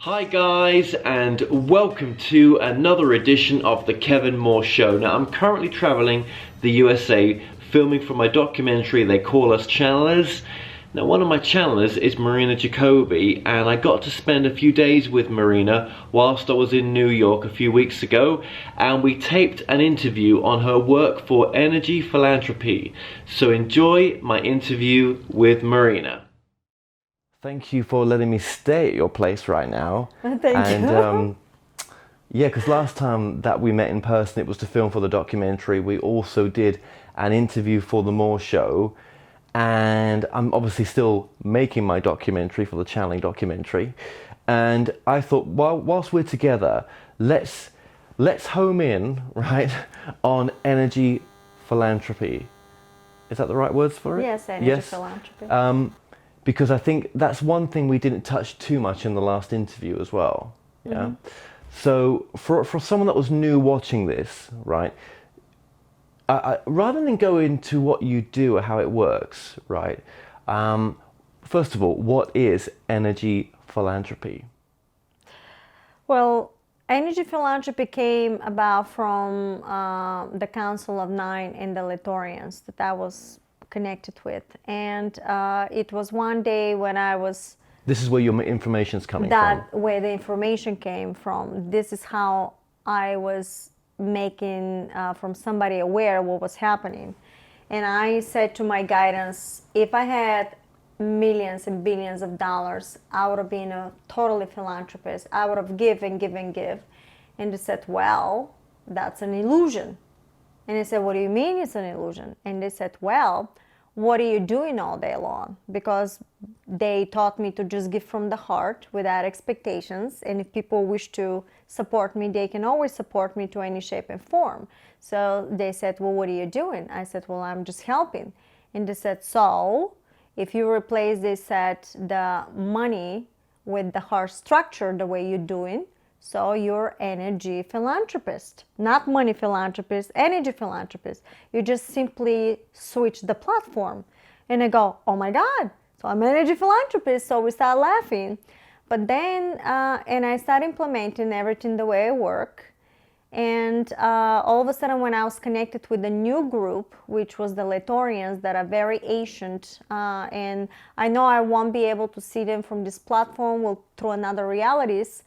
Hi guys, and welcome to another edition of the Kevin Moore Show. Now I'm currently traveling the USA filming for my documentary They Call Us Channelers. Now one of my channelers is Marina Jacobi, and I got to spend a few days with Marina whilst I was in New York a few weeks ago, and we taped an interview on her work for Energy Philanthropy. So enjoy my interview with Marina. Thank you for letting me stay at your place right now. Thank you. Yeah, because last time that we met in person, it was to film for the documentary. We also did an interview for the Moore Show, and I'm obviously still making my documentary for the channeling documentary. And I thought, well, whilst we're together, let's home in, right, on energy philanthropy. Is that the right words for it? Yes, energy philanthropy. Because I think that's one thing we didn't touch too much in the last interview as well. Yeah. Mm-hmm. So for someone that was new watching this, right, rather than go into what you do or how it works, right, first of all, what is energy philanthropy? Well, energy philanthropy came about from the Council of Nine and the Littorians that I was connected with, and it was one day when I was. This is where your information's coming from. Where the information came from. This is how I was making from somebody aware what was happening, and I said to my guidance, if I had millions and billions of dollars, I would have been a totally philanthropist. I would have give and give and give, and they said, well, that's an illusion. And I said, what do you mean it's an illusion? And they said, well, what are you doing all day long? Because they taught me to just give from the heart without expectations. And if people wish to support me, they can always support me to any shape and form. So they said, well, what are you doing? I said, well, I'm just helping. And they said, so if you replace, they said, the money with the heart structure the way you're doing, so you're energy philanthropist, not money philanthropist, energy philanthropist. You just simply switch the platform. And I go, oh my God, so I'm an energy philanthropist. So we start laughing. But then, and I start implementing everything the way I work. And all of a sudden, when I was connected with a new group, which was the Littorians, that are very ancient, and I know I won't be able to see them from this platform through another realities,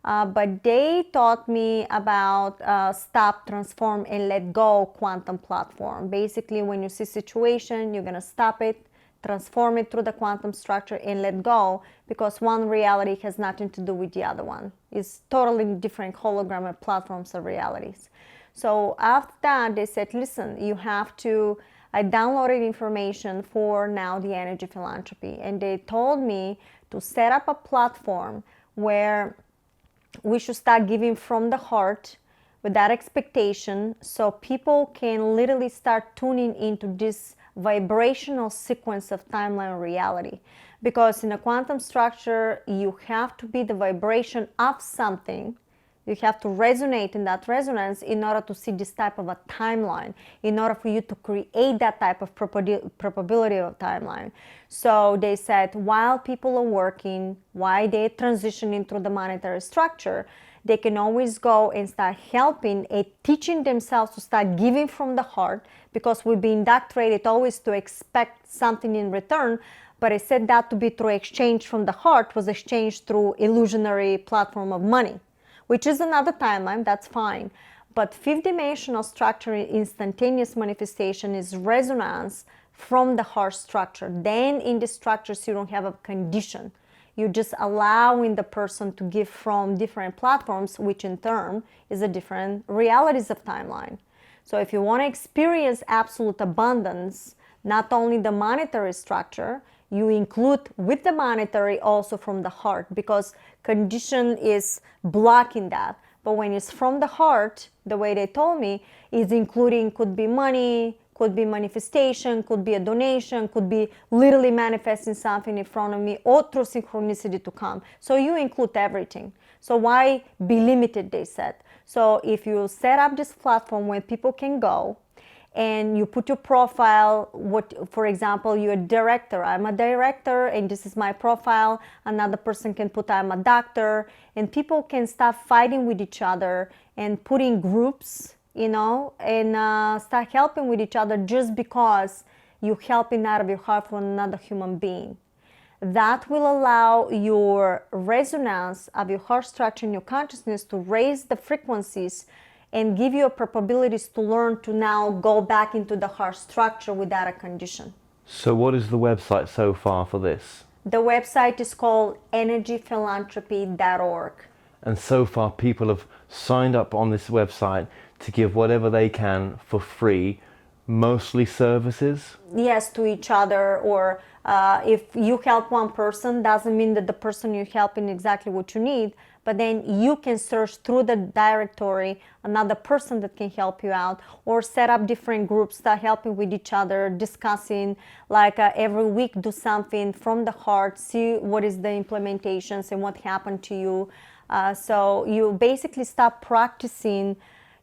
but they taught me about stop, transform, and let go quantum platform. Basically, when you see situation, you're going to stop it, transform it through the quantum structure, and let go, because one reality has nothing to do with the other one. It's totally different hologram and platforms of realities. So after that, they said, listen, you have to, I downloaded information for now the energy philanthropy, and they told me to set up a platform where we should start giving from the heart without expectation, so people can literally start tuning into this vibrational sequence of timeline reality. Because in a quantum structure, you have to be the vibration of something. You have to resonate in that resonance in order to see this type of a timeline, in order for you to create that type of probability of timeline. So they said, while people are working, while they're transitioning through the monetary structure, they can always go and start helping and teaching themselves to start giving from the heart, because we've been indoctrinated always to expect something in return. But I said that to be through exchange from the heart was exchanged through illusionary platform of money, which is another timeline, that's fine. But fifth dimensional structure, instantaneous manifestation, is resonance from the heart structure. Then in the structures, you don't have a condition. You're just allowing the person to give from different platforms, which in turn is a different realities of timeline. So if you want to experience absolute abundance, not only the monetary structure, you include with the monetary also from the heart, because condition is blocking that. But when it's from the heart, the way they told me, is including, could be money, could be manifestation, could be a donation, could be literally manifesting something in front of me, or through synchronicity to come. So you include everything. So why be limited, they said. So if you set up this platform where people can go and you put your profile, for example, you're a director, I'm a director and this is my profile. Another person can put I'm a doctor, and people can start fighting with each other and put in groups, and start helping with each other just because you're helping out of your heart for another human being. That will allow your resonance of your heart structure and your consciousness to raise the frequencies and give you a probabilities to learn to now go back into the heart structure without a condition. So what is the website so far for this? The website is called energyphilanthropy.org. And so far people have signed up on this website to give whatever they can for free, mostly services? Yes, to each other, or if you help one person, doesn't mean that the person you're helping exactly what you need, but then you can search through the directory another person that can help you out, or set up different groups, start helping with each other, discussing, like every week do something from the heart, see what is the implementations and what happened to you. So you basically start practicing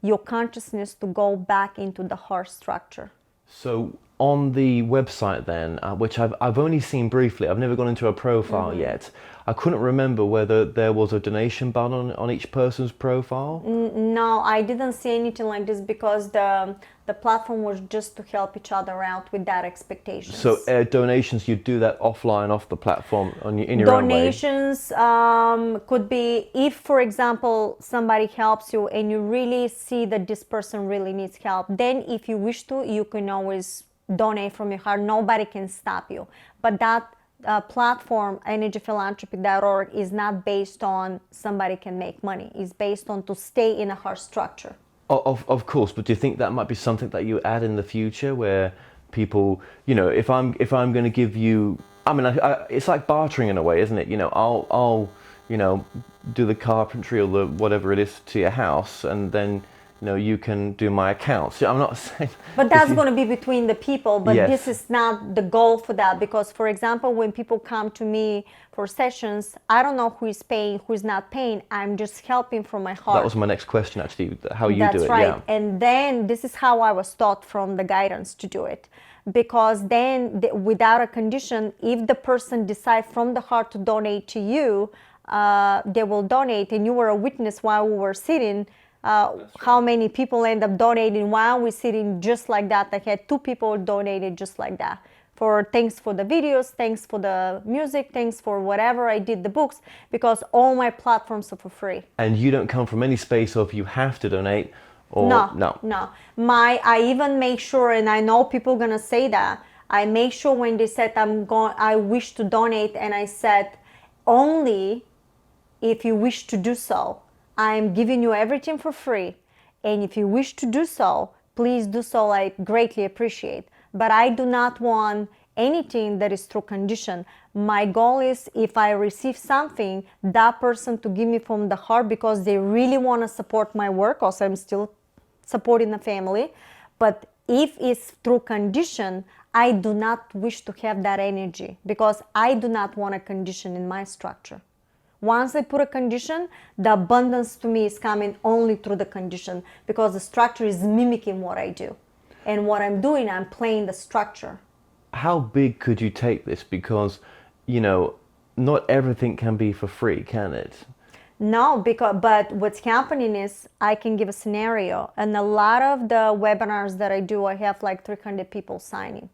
your consciousness to go back into the heart structure. So on the website then, which I've only seen briefly, I've never gone into a profile yet, I couldn't remember whether there was a donation button on each person's profile. No, I didn't see anything like this because the platform was just to help each other out without expectations. So donations, you do that offline, off the platform, in your own way? Donations could be, if, for example, somebody helps you and you really see that this person really needs help, then if you wish to, you can always donate from your heart. Nobody can stop you. But that platform, energyphilanthropy.org, is not based on somebody can make money. It's based on to stay in a heart structure. Of course, but do you think that might be something that you add in the future, where people, if I'm going to give you, it's like bartering in a way, isn't it? I'll do the carpentry or the whatever it is to your house, and then you can do my accounts. I'm not saying. But that's going to be between the people, but Yes. This is not the goal for that, because, for example, when people come to me for sessions, I don't know who is paying, who is not paying. I'm just helping from my heart. That was my next question, actually, how you That's do it. right. Yeah. And then this is how I was taught from the guidance to do it. Because then, without a condition, if the person decides from the heart to donate to you, they will donate. And you were a witness while we were sitting, how many people end up donating while we're sitting just like that. I had 2 people donated just like that. For thanks for the videos, thanks for the music, thanks for whatever I did, the books, because all my platforms are for free. And you don't come from any space of you have to donate, or No. I even make sure, and I know people gonna say that, I make sure when they said I wish to donate, and I said only if you wish to do so. I am giving you everything for free, and if you wish to do so, please do so. I greatly appreciate. But I do not want anything that is through condition. My goal is, if I receive something, that person to give me from the heart because they really want to support my work. Also, I'm still supporting the family. But if it's through condition, I do not wish to have that energy, because I do not want a condition in my structure. Once I put a condition, the abundance to me is coming only through the condition, because the structure is mimicking what I do. And what I'm doing, I'm playing the structure. How big could you take this? Because, not everything can be for free, can it? No, but what's happening is I can give a scenario. And a lot of the webinars that I do, I have like 300 people signing.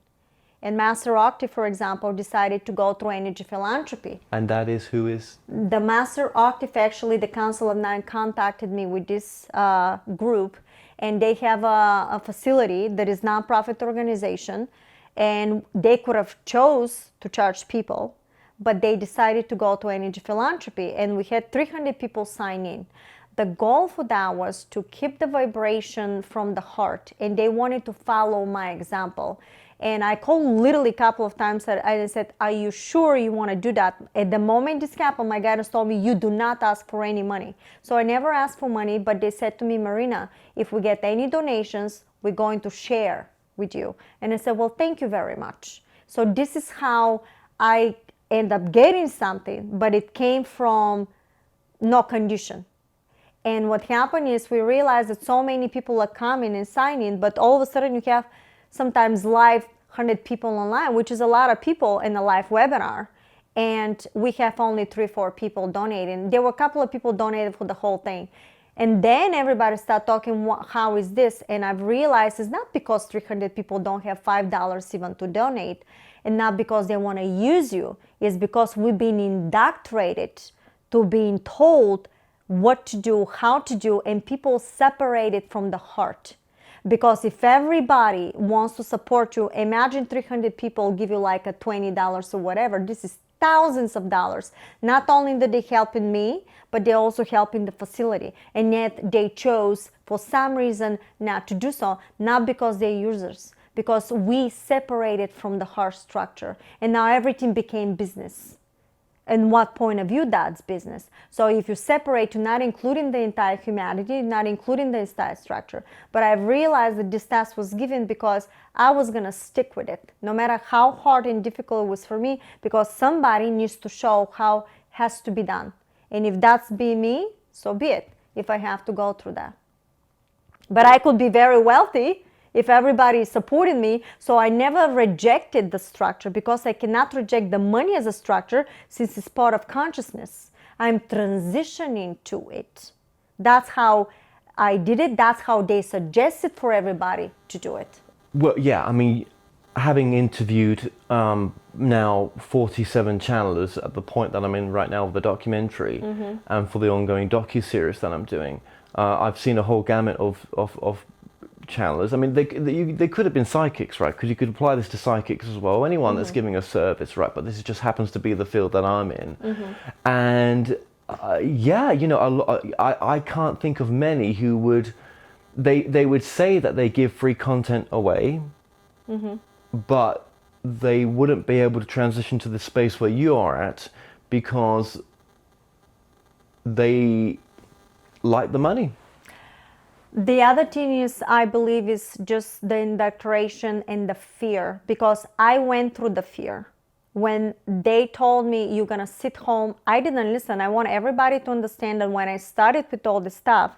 And Master Octave, for example, decided to go through Energy Philanthropy. And that is who is? The Master Octave, actually, the Council of Nine contacted me with this group, and they have a facility that is non-profit organization, and they could have chose to charge people, but they decided to go to Energy Philanthropy, and we had 300 people sign in. The goal for that was to keep the vibration from the heart, and they wanted to follow my example. And I called literally a couple of times and I said, are you sure you want to do that? At the moment this happened, my guidance told me, you do not ask for any money. So I never asked for money, but they said to me, Marina, if we get any donations, we're going to share with you. And I said, well, thank you very much. So this is how I end up getting something, but it came from no condition. And what happened is we realized that so many people are coming and signing, but all of a sudden you have sometimes live 100 people online, which is a lot of people in a live webinar. And we have only 3-4 people donating. There were a couple of people donated for the whole thing. And then everybody started talking, how is this? And I've realized it's not because 300 people don't have $5 even to donate, and not because they want to use you. It's because we've been indoctrinated to being told what to do, how to do, and people separate it from the heart. Because if everybody wants to support you, imagine 300 people give you like a $20 or whatever. This is thousands of dollars. Not only did they helping me, but they also helping the facility. And yet they chose for some reason not to do so, not because they're users, because we separated from the heart structure. And now everything became business. And what point of view that's business. So if you separate to not including the entire humanity, not including the entire structure. But I've realized that this task was given because I was going to stick with it, no matter how hard and difficult it was for me, because somebody needs to show how it has to be done. And if that's be me, so be it, if I have to go through that. But I could be very wealthy if everybody is supporting me. So I never rejected the structure, because I cannot reject the money as a structure since it's part of consciousness. I'm transitioning to it. That's how I did it. That's how they suggested for everybody to do it. Well, yeah, I mean, having interviewed now 47 channelers at the point that I'm in right now of the documentary, and for the ongoing docu-series that I'm doing, I've seen a whole gamut of channelers. I mean, they could have been psychics, right? Because you could apply this to psychics as well. Anyone that's giving a service, right? But this just happens to be the field that I'm in. And yeah, you know, I can't think of many who would, they would say that they give free content away, but they wouldn't be able to transition to the space where you are at because they like the money. The other thing is, I believe, is just the indoctrination and the fear, because I went through the fear. When they told me you're gonna sit home, I didn't listen. I want everybody to understand that when I started with all this stuff,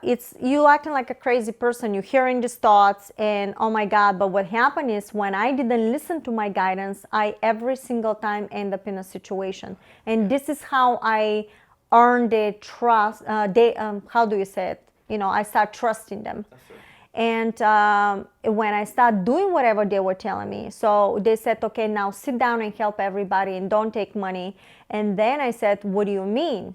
it's you acting like a crazy person. You're hearing these thoughts and oh my God. But what happened is when I didn't listen to my guidance, I every single time end up in a situation. And this is how I earned their trust. How do you say it? You know, I start trusting them. And when I start doing whatever they were telling me, so they said, okay, now sit down and help everybody and don't take money. And then I said, what do you mean?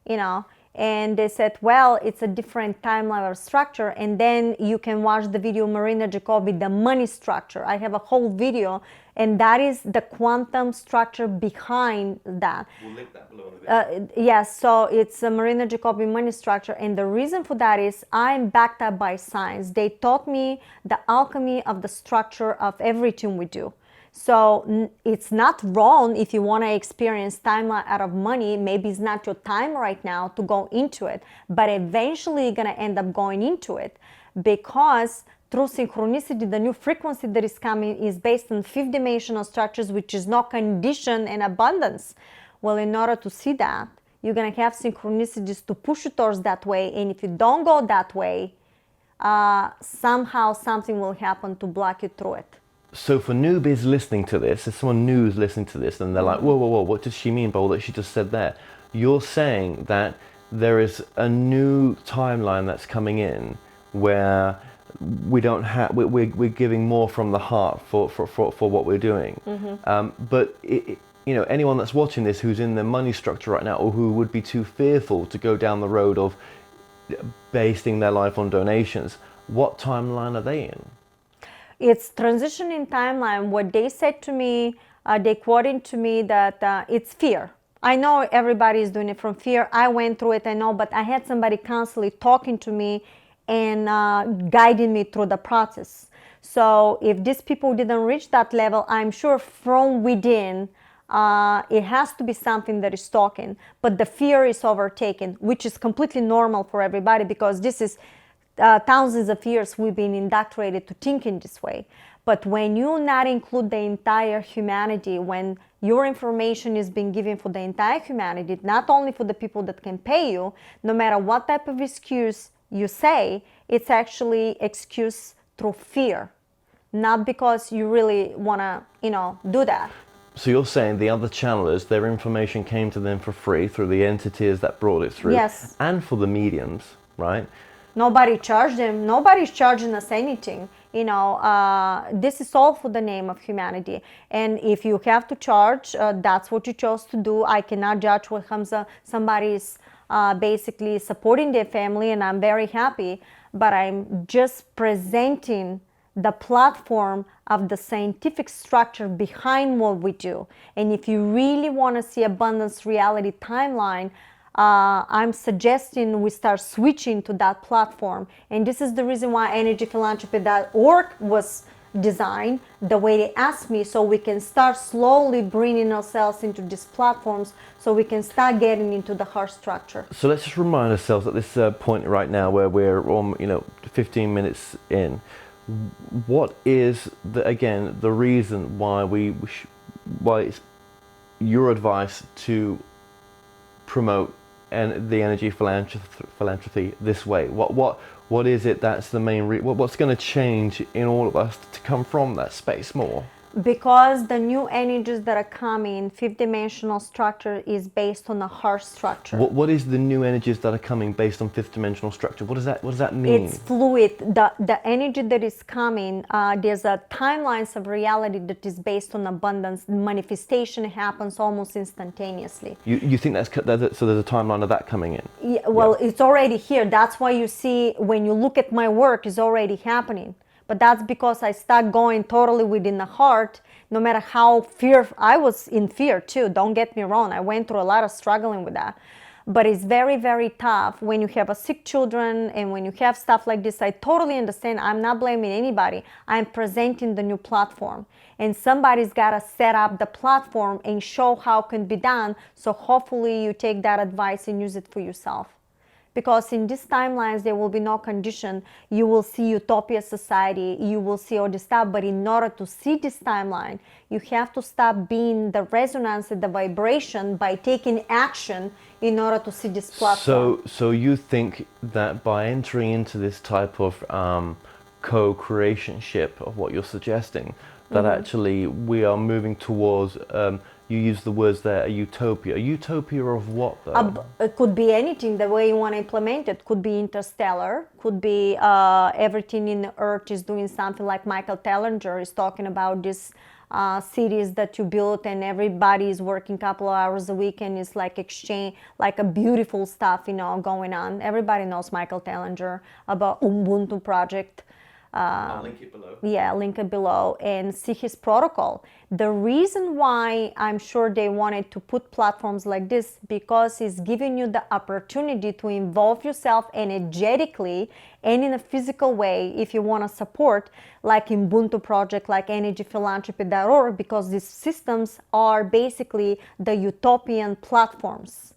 You know, and they said, well, it's a different time level structure. And then you can watch the video, Marina Jacobi, the money structure. I have a whole video, and that is the quantum structure behind that. We'll link that below in the video. Yes, so it's a Marina Jacobi money structure. And the reason for that is I'm backed up by science. They taught me the alchemy of the structure of everything we do. So it's not wrong if you want to experience time out of money. Maybe it's not your time right now to go into it, but eventually you're going to end up going into it, because through synchronicity, the new frequency that is coming is based on fifth dimensional structures, which is no condition and abundance. Well, in order to see that, you're going to have synchronicities to push you towards that way. And if you don't go that way, somehow something will happen to block you through it. So for newbies listening to this, if someone new is listening to this and they're like, whoa, whoa, whoa, what does she mean by all that she just said there? You're saying that there is a new timeline that's coming in where we don't have, we're giving more from the heart for what we're doing. But you know, anyone that's watching this who's in the money structure right now, or who would be too fearful to go down the road of basing their life on donations, what timeline are they in? It's transitioning timeline. What they said to me, they quoted to me that it's fear. I know everybody is doing it from fear. I went through it, I know, but I had somebody constantly talking to me and guiding me through the process. So if these people didn't reach that level, I'm sure from within, it has to be something that is talking, but the fear is overtaken, which is completely normal for everybody, because this is thousands of years we've been indoctrinated to think in this way. But when you not include the entire humanity, when your information is being given for the entire humanity, not only for the people that can pay you, no matter what type of excuse you say, it's actually excuse through fear, not because you really want to, do that. So you're saying the other channelers, their information came to them for free through the entities that brought it through, Yes. and for the mediums, right? Nobody charged them. Nobody's charging us anything. This is all for the name of humanity. And if you have to charge, that's what you chose to do. I cannot judge what comes. Somebody's basically supporting their family, and I'm very happy. But I'm just presenting the platform of the scientific structure behind what we do. And if you really want to see abundance reality timeline, I'm suggesting we start switching to that platform. And this is the reason why energyphilanthropy.org was designed the way they asked me, so we can start slowly bringing ourselves into these platforms, so we can start getting into the heart structure. So let's just remind ourselves at this point right now where we're on, 15 minutes in, what is the reason why why it's your advice to promote the energy philanthropy this way? What is it that's the main what's going to change in all of us to come from that space more? Because the new energies that are coming, fifth dimensional structure is based on a heart structure. What is the new energies that are coming based on fifth dimensional structure? What does that mean? It's fluid. The energy that is coming, there's a timelines of reality that is based on abundance. Manifestation happens almost instantaneously. You think so there's a timeline of that coming in? Yeah, well, it's already here. That's why you see when you look at my work, it's already happening. But that's because I start going totally within the heart, no matter how I was in fear too. Don't get me wrong. I went through a lot of struggling with that. But it's very, very tough when you have a sick children and when you have stuff like this. I totally understand. I'm not blaming anybody. I'm presenting the new platform. And somebody's got to set up the platform and show how it can be done. So hopefully you take that advice and use it for yourself. Because in these timelines, there will be no condition. You will see utopia society, you will see all this stuff, but in order to see this timeline, you have to stop being the resonance and the vibration by taking action in order to see this platform. So you think that by entering into this type of co-creationship of what you're suggesting, that actually we are moving towards you use the words there, a utopia. A utopia of what, though? It could be anything, the way you want to implement it. Could be interstellar, could be everything in the earth is doing something like Michael Tellinger is talking about this cities that you built and everybody is working a couple of hours a week and it's like exchange, like a beautiful stuff, going on. Everybody knows Michael Tellinger about Ubuntu project. I'll link it below. Yeah, link it below and see his protocol. The reason why I'm sure they wanted to put platforms like this, because it's giving you the opportunity to involve yourself energetically and in a physical way if you want to support, like Ubuntu project, like energyphilanthropy.org, because these systems are basically the utopian platforms.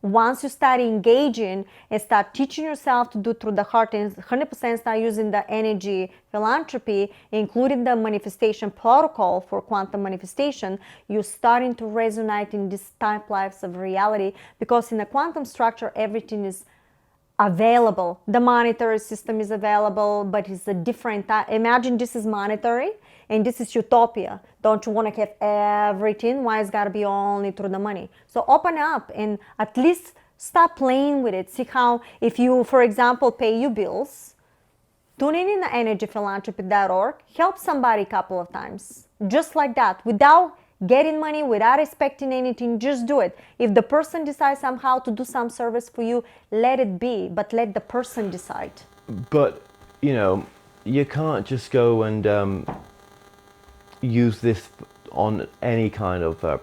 Once you start engaging and start teaching yourself to do through the heart and 100% start using the energy philanthropy, including the manifestation protocol for quantum manifestation, you're starting to resonate in these type lives of reality, because in the quantum structure, everything is available. The monetary system is available, but it's a different type. Imagine this is monetary and this is utopia. Don't you want to have everything? Why it's got to be only through the money? So open up and at least stop playing with it. See how, if you, for example, pay your bills, tune in the energyphilanthropy.org, help somebody a couple of times. Just like that, without getting money, without expecting anything, just do it. If the person decides somehow to do some service for you, let it be, but let the person decide. But, you can't just go and use this on any kind of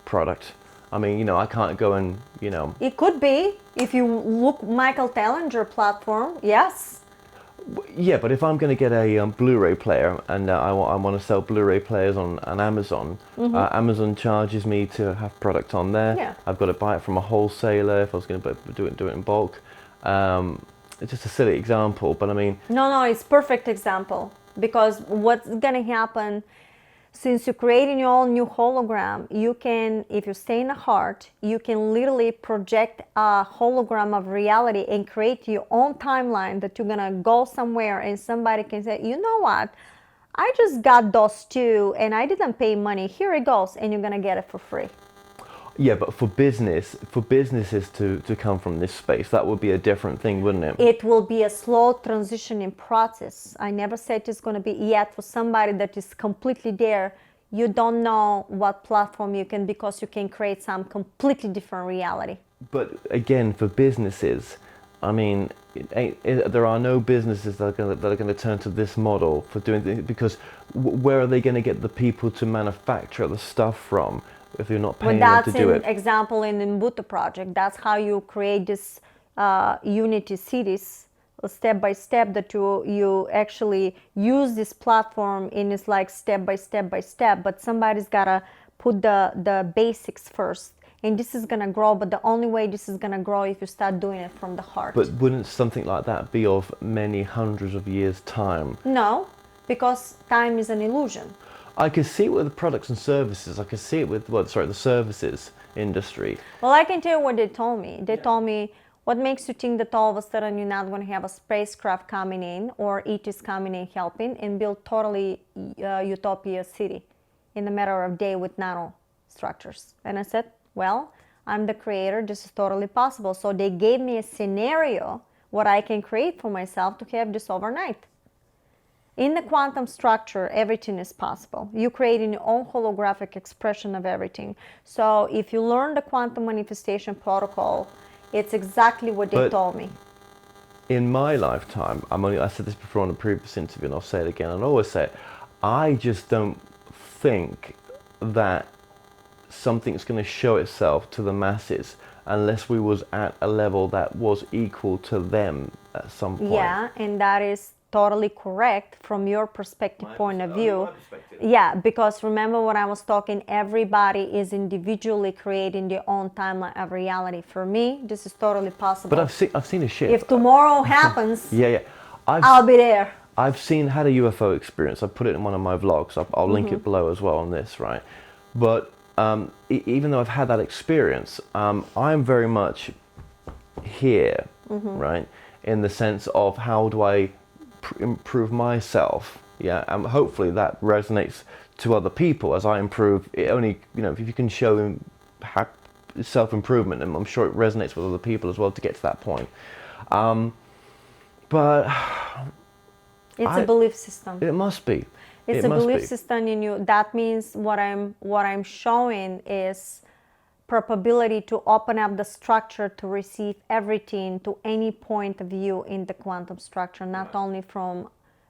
product. I mean, I can't go and, It could be. If you look Michael Tellinger platform, yes. Yeah, but if I'm going to get a Blu-ray player and I want to sell Blu-ray players on Amazon, Amazon charges me to have product on there. Yeah. I've got to buy it from a wholesaler if I was going to do it in bulk. It's just a silly example, but I mean... No, it's perfect example. because what's gonna happen, since you're creating your own new hologram, you can, if you stay in the heart, you can literally project a hologram of reality and create your own timeline that you're gonna go somewhere and somebody can say, you know what, I just got those two and I didn't pay money, here it goes, and you're gonna get it for free. Yeah, but for businesses to come from this space, that would be a different thing, wouldn't it? It will be a slow transitioning process. I never said it's going to be yet for somebody that is completely there. You don't know what platform you can, because you can create some completely different reality. But again, for businesses, I mean, there are no businesses that are going to turn to this model for doing things, because where are they going to get the people to manufacture the stuff from if you're not paying them to do it? That's an example in the Ubuntu project. That's how you create this unity cities, step by step, that you actually use this platform, and it's like step by step by step, but somebody's gotta put the basics first, and this is gonna grow. But the only way this is gonna grow if you start doing it from the heart. But wouldn't something like that be of many hundreds of years' time? No, because time is an illusion. I could see it with the products and services. I could see it with the services industry. Well, I can tell you what they told me. They told me, what makes you think that all of a sudden you're not going to have a spacecraft coming in, or it is coming in helping and build totally utopia city in a matter of day with nano structures? And I said, well, I'm the creator. This is totally possible. So they gave me a scenario what I can create for myself to have this overnight. In the quantum structure, everything is possible. You creating your own holographic expression of everything. So if you learn the quantum manifestation protocol, it's exactly what they told me. In my lifetime, I said this before on a previous interview, and I'll say it again, and I always say it, I just don't think that something's going to show itself to the masses unless we was at a level that was equal to them at some point. Yeah, and that is totally correct from your perspective point of view. Yeah, because remember when I was talking, everybody is individually creating their own timeline of reality. For me, this is totally possible. But I've seen a shift. If tomorrow happens, yeah, I'll be there. I've had a UFO experience. I put it in one of my vlogs. I'll link it below as well on this, right? But even though I've had that experience, I'm very much here, right? In the sense of, how do I improve myself? Yeah, and hopefully that resonates to other people as I improve. It only, if you can show self-improvement, and I'm sure it resonates with other people as well to get to that point. But it's a belief system. It must be. It's a belief system in you. That means what I'm showing is probability to open up the structure to receive everything to any point of view in the quantum structure, not only from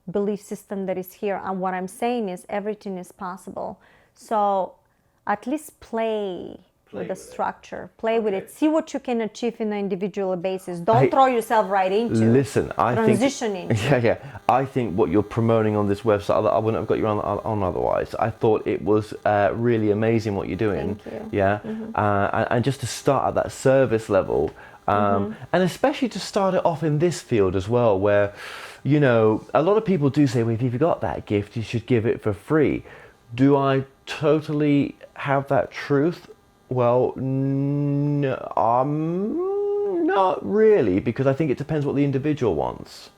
belief system that is here. And what I'm saying is everything is possible. So at least play with the structure, play with it, see what you can achieve in an individual basis. Don't throw yourself right into transitioning. I think what you're promoting on this website, I wouldn't have got you on otherwise. I thought it was really amazing what you're doing. Thank you. Yeah, and just to start at that service level, and especially to start it off in this field as well, where a lot of people do say, well, if you've got that gift, you should give it for free. Do I totally have that truth? Well, no, not really, because I think it depends what the individual wants.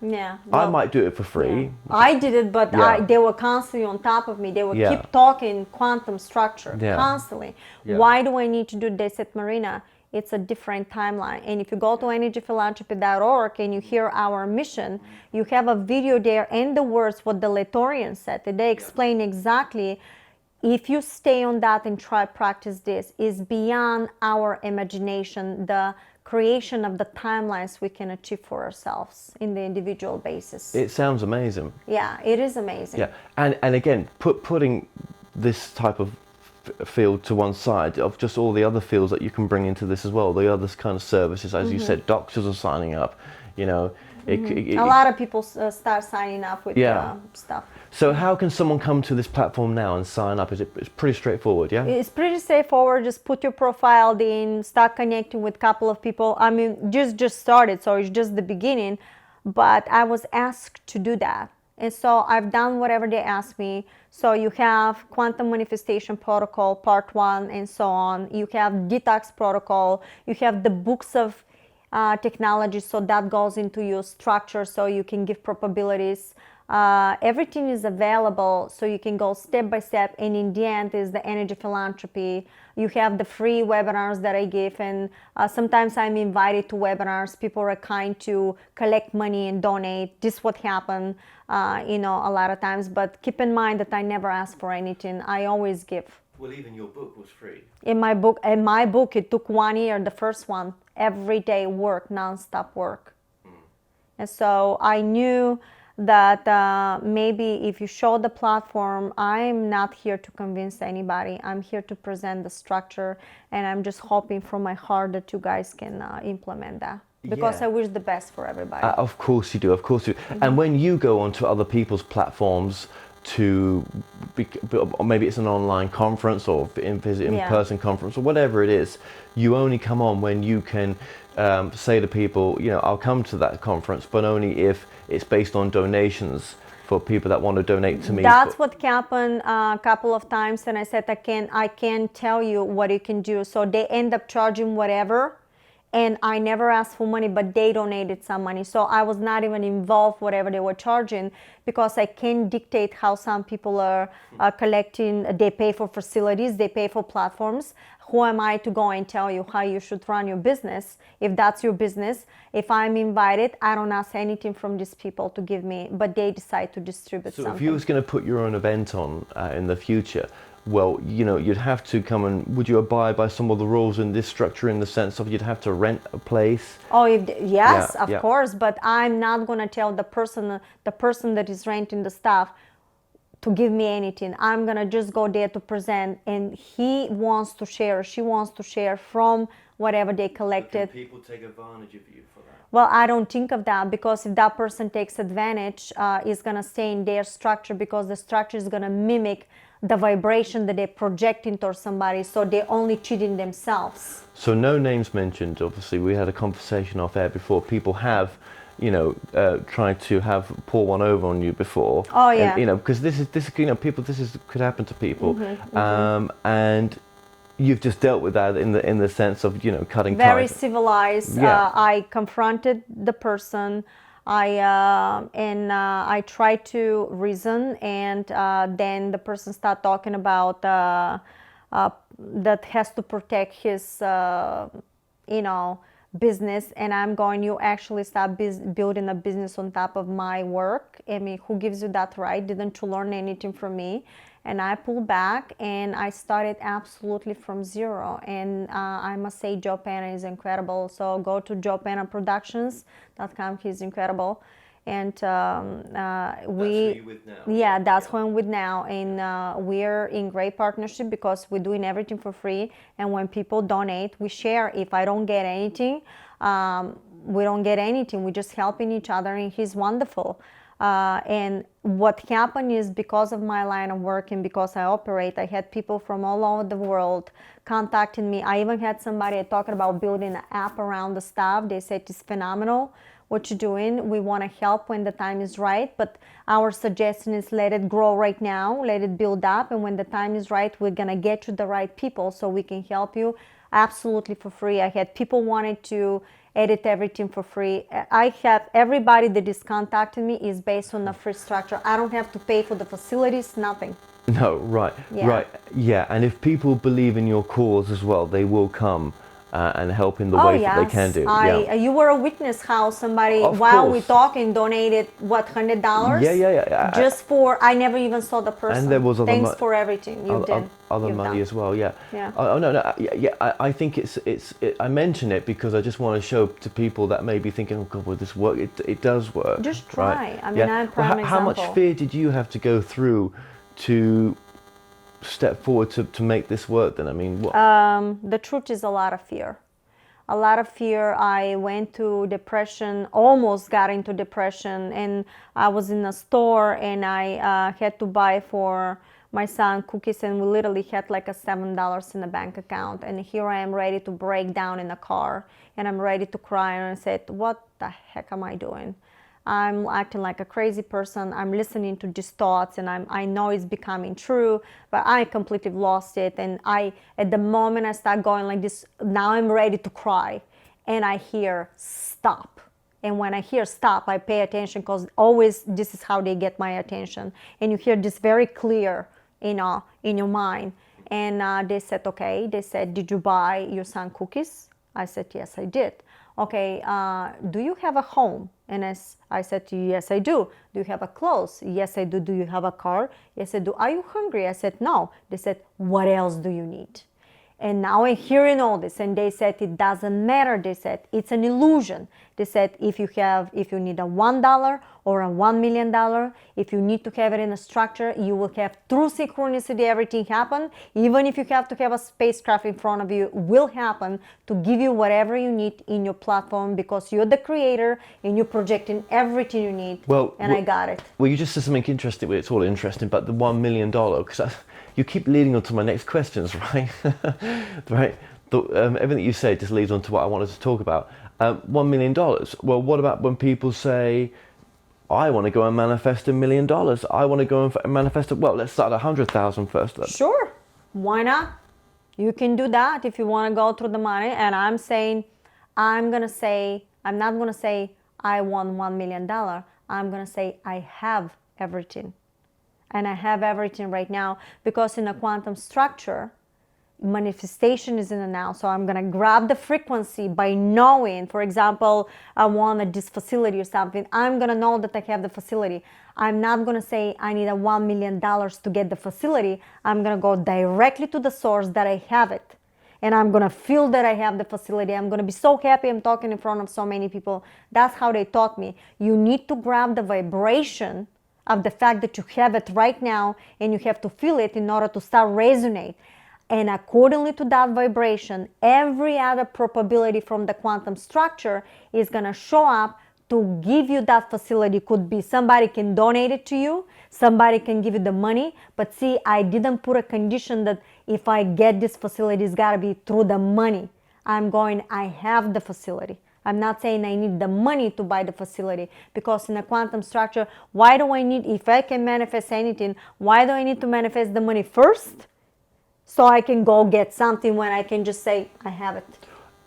Yeah, I might do it for free. Yeah. I did it, but they were constantly on top of me. They would keep talking quantum structure constantly. Yeah. Why do I need to do it? They said, Marina, it's a different timeline. And if you go to energyphilanthropy.org and you hear our mission, you have a video there and the words what the Letorians said. They explain exactly, if you stay on that and try practice this, is beyond our imagination, the creation of the timelines we can achieve for ourselves in the individual basis. It sounds amazing. Yeah, it is amazing. Yeah, and again, putting this type of field to one side of just all the other fields that you can bring into this as well, the other kind of services, as you said, doctors are signing up, a lot of people start signing up with stuff. So how can someone come to this platform now and sign up? It's pretty straightforward, yeah? It's pretty straightforward. Just put your profile in, start connecting with a couple of people. I mean, just started, so it's just the beginning. But I was asked to do that. And so I've done whatever they asked me. So you have quantum manifestation protocol, part 1, and so on. You have detox protocol. You have the books of technology, so that goes into your structure so you can give probabilities. Everything is available so you can go step by step, and in the end is the Energy Philanthropy. You have the free webinars that I give, and sometimes I'm invited to webinars. People are kind to collect money and donate. This is what happened, a lot of times, but keep in mind that I never ask for anything. I always give. Well, even your book was free. In my book, it took 1 year, the first one, everyday work, nonstop work. And so I knew that maybe if you show the platform, I'm not here to convince anybody. I'm here to present the structure, and I'm just hoping from my heart that you guys can implement that. Because I wish the best for everybody. Of course you do, of course you do. And when you go onto other people's platforms or maybe it's an online conference or in-person conference or whatever it is, you only come on when you can say to people, I'll come to that conference, but only if it's based on donations for people that want to donate to me. That's what happened a couple of times, and I said I can't tell you what you can do. So they end up charging whatever, and I never asked for money, but they donated some money. So I was not even involved whatever they were charging, because I can't dictate how some people are collecting. They pay for facilities, they pay for platforms. Who am I to go and tell you how you should run your business if that's your business? If I'm invited, I don't ask anything from these people to give me, but they decide to distribute something. So if you was going to put your own event on in the future, well, you'd have to come and, would you abide by some of the rules in this structure, in the sense of you'd have to rent a place? Oh, yes, of course, but I'm not going to tell the person that is renting the stuff to give me anything. I'm going to just go there to present, and he wants to share, she wants to share from whatever they collected. But can people take advantage of you for that? Well, I don't think of that, because if that person takes advantage, it's going to stay in their structure, because the structure is going to mimic the vibration that they project into somebody, so they're only cheating themselves. So no names mentioned. Obviously, we had a conversation off air before. People have, tried to pour one over on you before. Oh yeah. And, because this could happen to people, and you've just dealt with that in the sense of cutting ties. Very civilized. Yeah. I confronted the person. I try to reason, and then the person start talking about that has to protect his business, and I'm going, you actually start building a business on top of my work. I mean, who gives you that right? Didn't you learn anything from me? And I pulled back, and I started absolutely from zero. And I must say, Joe Penna is incredible. So go to joepennaproductions.com. He's incredible. And that's who you're with now. Yeah, that's who I'm with now. And we're in great partnership, because we're doing everything for free. And when people donate, we share. If I don't get anything, we don't get anything. We're just helping each other, and he's wonderful. And what happened is, because of my line of work and because I operate, I had people from all over the world contacting me. I even had somebody talking about building an app around the stuff. They said, it's phenomenal what you're doing. We want to help when the time is right, but our suggestion is let it grow right now, let it build up, and when the time is right, we're going to get you the right people so we can help you absolutely for free. I had people wanted to edit everything for free. I have everybody that is contacting me is based on a free structure. I don't have to pay for the facilities, nothing. No, right, Yeah. right, yeah. And if people believe in your cause as well, they will come and help in the way that they can do. You were a witness how somebody, Of while course. we talking, donated what, $100? Yeah. Just for, I never even saw the person. And there was other Thanks for everything you did. Other You've money done. as well, yeah. Yeah. Oh no, yeah. I think I mention it because I just want to show to people that may be thinking, oh God, will this work? It does work. Just try. Right? I mean, I'm a prime example. How much fear did you have to go through to step forward to make this work then? I mean, what? The truth is a lot of fear. A lot of fear. I went to depression, almost got into depression, and I was in a store, and I had to buy for my son cookies, and we literally had like a $7 in the bank account, and here I am ready to break down in the car, and I'm ready to cry, and I said, what the heck am I doing? I'm acting like a crazy person. I'm listening to these thoughts and I know it's becoming true, but I completely lost it. And at the moment I start going like this, now I'm ready to cry. And I hear stop. And when I hear stop, I pay attention, because always this is how they get my attention. And you hear this very clear, in your mind. And they said, okay. They said, did you buy your son cookies? I said, yes, I did. Okay, do you have a home? And I said, yes, I do. Do you have a clothes? Yes, I do. Do you have a car? Yes, I do. Are you hungry? I said, no. They said, what else do you need? And now I'm hearing all this, and they said it doesn't matter. They said it's an illusion. They said if you need a $1 or a $1 million, if you need to have it in a structure, you will have through synchronicity everything happen. Even if you have to have a spacecraft in front of you, will happen to give you whatever you need in your platform, because you're the creator and you're projecting everything you need. I got it. Well, you just said something interesting. Well, it's all interesting, but the $1 million, because you keep leading on to my next questions, right? Right. Everything you say just leads on to what I wanted to talk about. $1 million. Well, what about when people say, I want to go and manifest $1 million. I want to go and manifest well, let's start at 100,000 first. Sure. Why not? You can do that if you want to go through the money. And I'm not going to say, I want $1 million. I'm going to say, I have everything. And I have everything right now, because in a quantum structure, manifestation is in the now. So I'm going to grab the frequency by knowing, for example, I want this facility or something. I'm going to know that I have the facility. I'm not going to say I need a $1 million to get the facility. I'm going to go directly to the source that I have it. And I'm going to feel that I have the facility. I'm going to be so happy I'm talking in front of so many people. That's how they taught me. You need to grab the vibration of the fact that you have it right now, and you have to feel it in order to start resonate. And accordingly to that vibration, every other probability from the quantum structure is going to show up to give you that facility. Could be somebody can donate it to you, somebody can give you the money, but see, I didn't put a condition that if I get this facility, it's got to be through the money. I have the facility. I'm not saying I need the money to buy the facility, because in a quantum structure, why do I need, if I can manifest anything, why do I need to manifest the money first so I can go get something when I can just say I have it?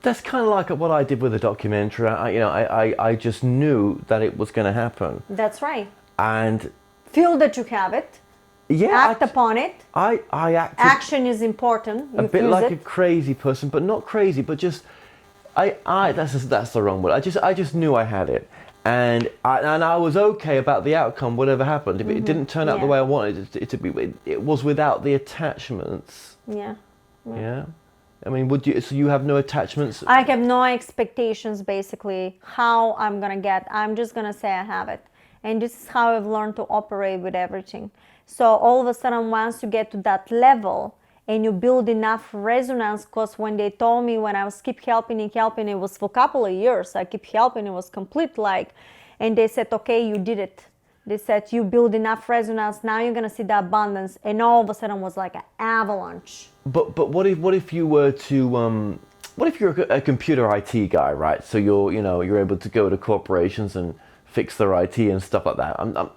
That's kind of like what I did with the documentary. I just knew that it was going to happen. That's right. And feel that you have it. Yeah. Act upon it. I acted. Action is important. A bit like a crazy person, but not crazy, but just. That's the wrong word. I just knew I had it, and I was okay about the outcome, whatever happened. If it didn't turn out the way I wanted it to be, it was without the attachments. Yeah. I mean, so you have no attachments? I have no expectations, basically, how I'm gonna get. I'm just gonna say I have it, and this is how I've learned to operate with everything. So all of a sudden, once you get to that level, and you build enough resonance, because when they told me, when I was keep helping, it was for a couple of years, I keep helping, it was complete and they said, okay, you did it. They said, you build enough resonance, now you're going to see the abundance. And all of a sudden it was like an avalanche. But what if you were to, what if you're a computer IT guy, right? So you're able to go to corporations and fix their IT and stuff like that.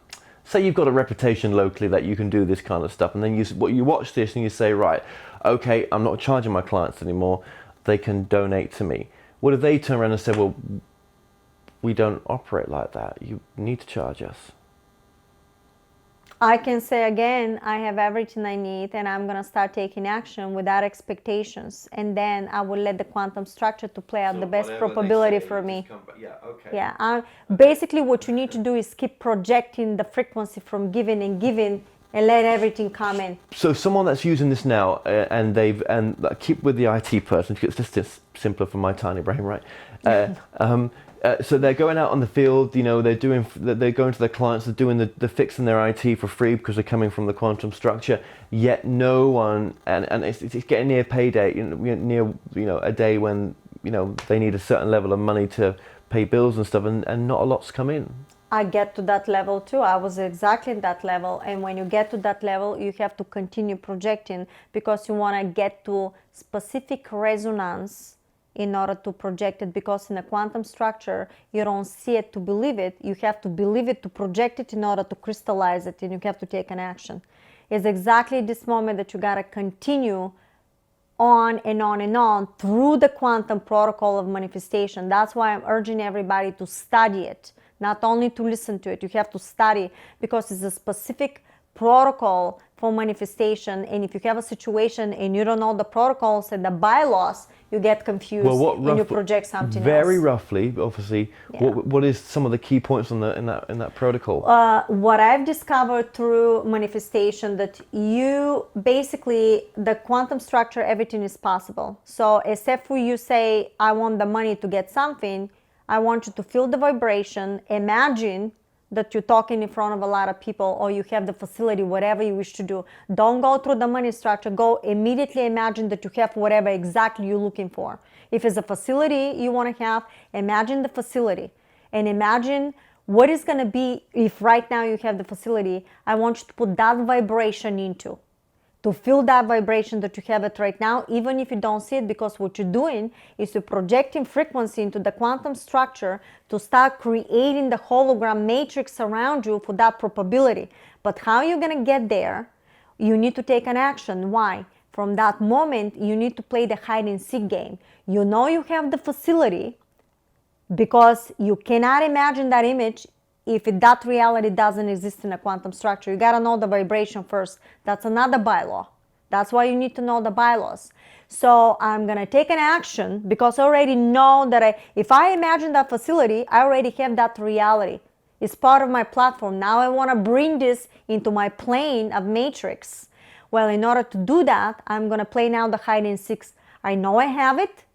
Say you've got a reputation locally that you can do this kind of stuff, and then you watch this and you say, right, okay, I'm not charging my clients anymore, they can donate to me. What if they turn around and say, well, we don't operate like that, you need to charge us? I can say again, I have everything I need, and I'm going to start taking action without expectations. And then I will let the quantum structure to play out the best probability for me. Basically what you need to do is keep projecting the frequency from giving and let everything come in. So someone that's using this now and keep with the IT person, because it's just simpler for my tiny brain, right? So they're going out on the field, they're going to their clients, they're doing the fixing their IT for free because they're coming from the quantum structure. Yet no one, and it's getting near payday, near a day when they need a certain level of money to pay bills and stuff, and not a lot's come in. I get to that level too. I was exactly in that level, and when you get to that level, you have to continue projecting, because you want to get to specific resonance in order to project it, because in a quantum structure, you don't see it to believe it. You have to believe it to project it in order to crystallize it, and you have to take an action. It's exactly this moment that you got to continue on and on and on through the quantum protocol of manifestation. That's why I'm urging everybody to study it, not only to listen to it. You have to study, because it's a specific protocol for manifestation. And if you have a situation and you don't know the protocols and the bylaws, you get confused, and you project something very else. roughly, obviously, Yeah. what is some of the key points in that protocol? What I've discovered through manifestation, that you basically, the quantum structure, everything is possible. So except for you say, I want the money to get something, I want you to feel the vibration, imagine that you're talking in front of a lot of people, or you have the facility, whatever you wish to do. Don't go through the money structure. Go immediately imagine that you have whatever exactly you're looking for. If it's a facility you want to have, imagine the facility, and imagine what is going to be if right now you have the facility. I want you to put that vibration into, to feel that vibration that you have it right now, even if you don't see it, because what you're doing is you're projecting frequency into the quantum structure to start creating the hologram matrix around you for that probability. But how you're going to get there, you need to take an action. Why? From that moment, you need to play the hide and seek game. You know you have the facility, because you cannot imagine that image if that reality doesn't exist in a quantum structure. You got to know the vibration first. That's another bylaw. That's why you need to know the bylaws. So I'm going to take an action, because I already know that if I imagine that facility, I already have that reality. It's part of my platform. Now I want to bring this into my plane of matrix. Well, in order to do that, I'm going to play now the hide and seek. I know I have it,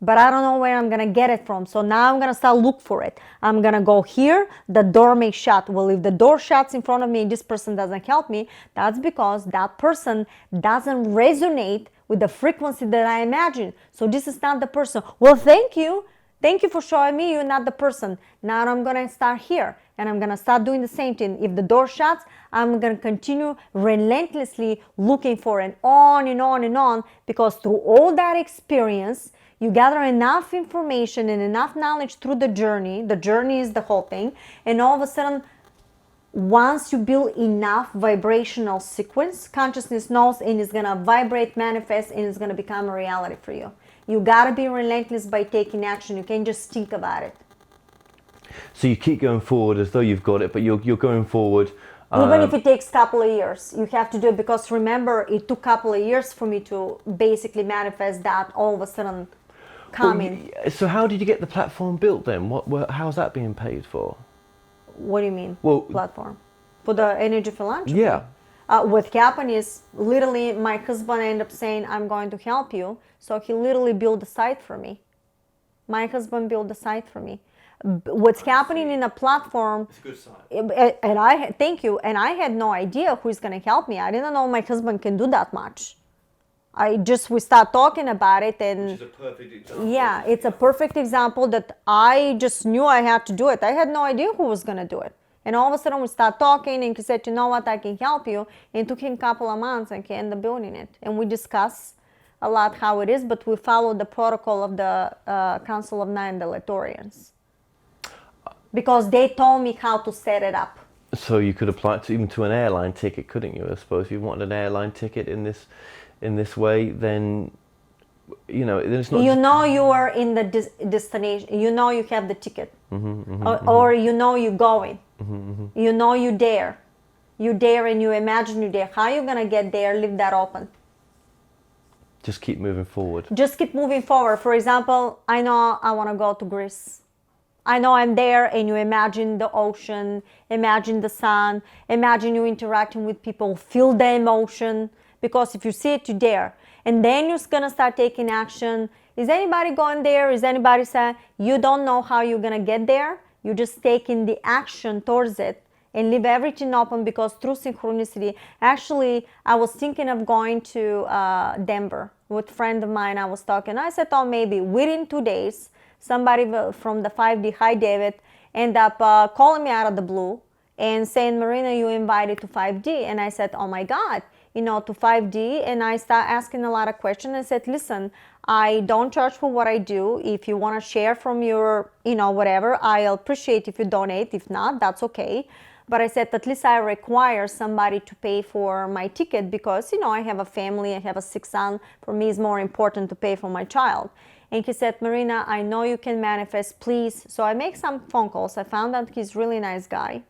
but I don't know where I'm going to get it from. So now I'm going to start look for it. I'm going to go here. The door may shut. Well, if the door shuts in front of me and this person doesn't help me, that's because that person doesn't resonate with the frequency that I imagine. So this is not the person. Well, thank you. Thank you for showing me you're not the person. Now I'm going to start here, and I'm going to start doing the same thing. If the door shuts, I'm going to continue relentlessly looking for it, on and on and on, because through all that experience, you gather enough information and enough knowledge through the journey. The journey is the whole thing. And all of a sudden, once you build enough vibrational sequence, consciousness knows, and it's going to vibrate, manifest, and it's going to become a reality for you. You got to be relentless by taking action. You can't just think about it. So you keep going forward as though you've got it, but you're going forward. Even if it takes a couple of years, you have to do it, because remember, it took a couple of years for me to basically manifest that all of a sudden coming. So how did you get the platform built then? How's that being paid for? What do you mean, Well, platform? For the Energy Philanthropy? Yeah. What happened is, literally, my husband ended up saying, I'm going to help you. So he literally built the site for me. My husband built the site for me. What's happening in a platform, It's a good sign. and thank you, and I had no idea who's going to help me. I didn't know my husband can do that much. We start talking about it, and Which is a perfect example. yeah, it's a perfect example that I just knew I had to do it. I had no idea who was going to do it. And all of a sudden we start talking, and he said, you know what, I can help you. And it took him a couple of months, and he ended up building it. And we discuss a lot how it is, but we follow the protocol of the Council of Nine Dilatorians, because they told me how to set it up. So you could apply it even to an airline ticket, couldn't you? I suppose if you wanted an airline ticket in this way, then then it's not. You know you are in the destination. You know you have the ticket, or you know you're going. You know you're there. You're there, and you imagine you're there. How you gonna get there? Leave that open. Just keep moving forward. Just keep moving forward. For example, I know I want to go to Greece. I know I'm there, and you imagine the ocean, imagine the sun, imagine you interacting with people, feel the emotion, because if you see it, you're there. And then you're going to start taking action. Is anybody going there? Is anybody saying, you don't know how you're going to get there? You're just taking the action towards it, and leave everything open, because through synchronicity, actually, I was thinking of going to Denver with a friend of mine. I was talking. I said, oh, maybe within 2 days, somebody from the 5D, hi David, end up calling me out of the blue and saying, Marina, you invited to 5D. And I said, oh my God, to 5D, and I start asking a lot of questions. I said, listen, I don't charge for what I do. If you want to share from your, whatever, I'll appreciate if you donate. If not, that's okay. But I said, at least I require somebody to pay for my ticket because, I have a family, I have a sick son. For me, it's more important to pay for my child. And he said, Marina, I know you can manifest, please. So I make some phone calls. I found out he's a really nice guy.